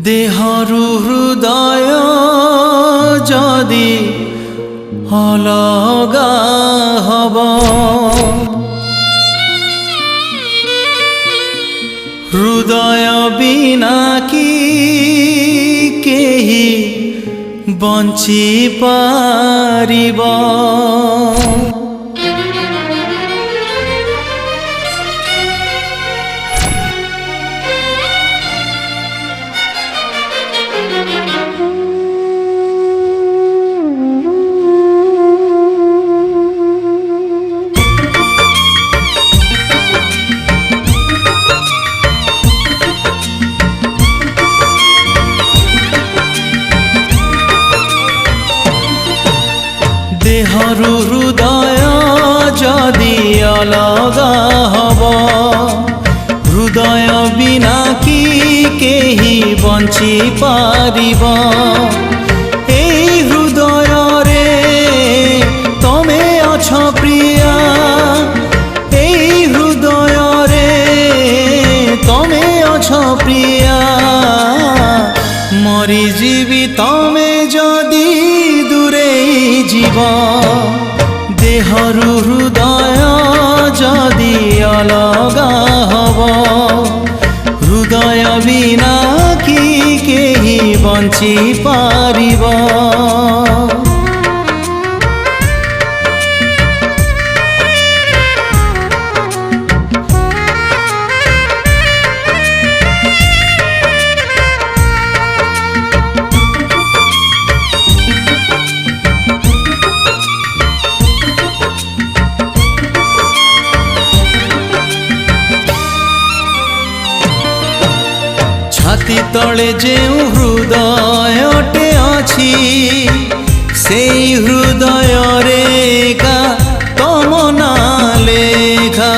देहरु हृदय जदि अलगा हब हृदय बिना कि केही बंची पारिब देहरु हृदय जदि अलगा हब हृदय बिना कि केही बंची पारिब एई हृदय रे तमे अछ प्रिया एई हृदय रे तमे अछ प्रिया मरी जीवी तमे जदि दूरे जीव देहरु हृदय जदि अलगा हब हृदय बिना कि केही बंची पारिब छाती तले जेउ हृदयटे अछि सेई हृदय रेखा तम ना लेखा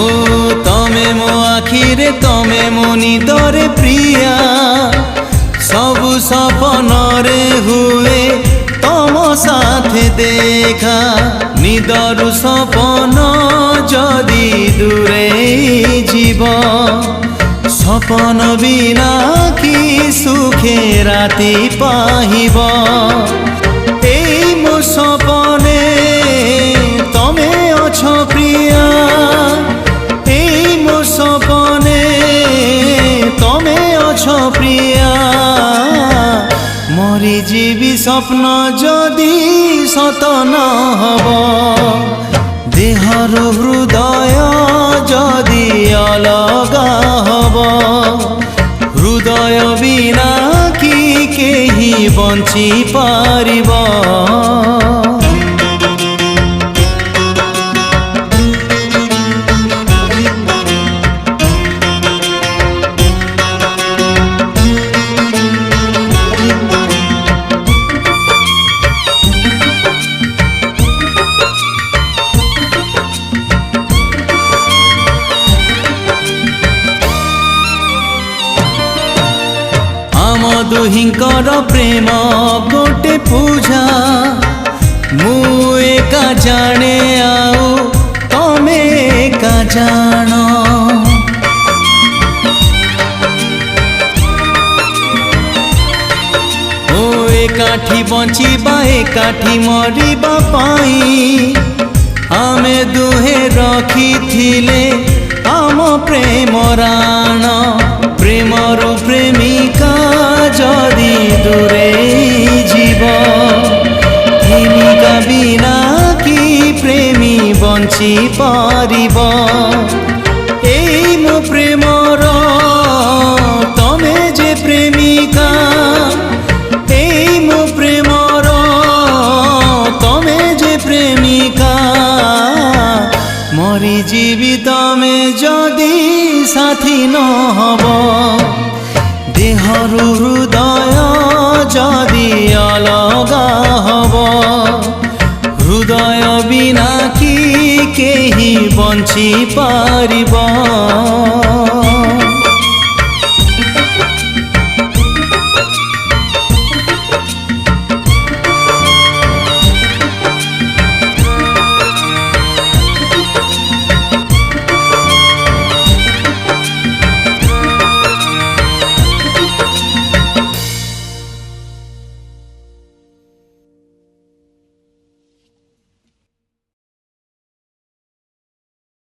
ओ तमे मो आखिरे तमे मो निदरे प्रिया सबु सपन रे हुए तम साथे देखा निदरु सपन जदि दूरे जीव सपन बिना कि सुखे राति पाहिब एई मो सपने तमे अछ प्रिया एई मो सपने तमे अछ प्रिया मरी जीवी स्वप्न जदि सत न हब देहरु हृदय जदि अलगा हब हृदय बिना कि केही बंची पारिब दुहिंकर प्रेम गोटे पूजा मु एका जाने आउ तमे एका जान ओ एकाठी बंचिबा एकाठी मरिबा पाई आमे दुहे रखिथिले आम प्रेम राण प्रेमरु प्रेमिका जदि दूरे जीव प्रेमिका बिना कि प्रेमी बंची पारिब एई मो प्रेमर तमे जे प्रेमिका एई मो प्रेमर तमे जे प्रेमिका मरी जीवी तमे जदि साथी न हब देहरु हृदय जदि अलगा हब हृदय बिना कि केही बंची पारिब।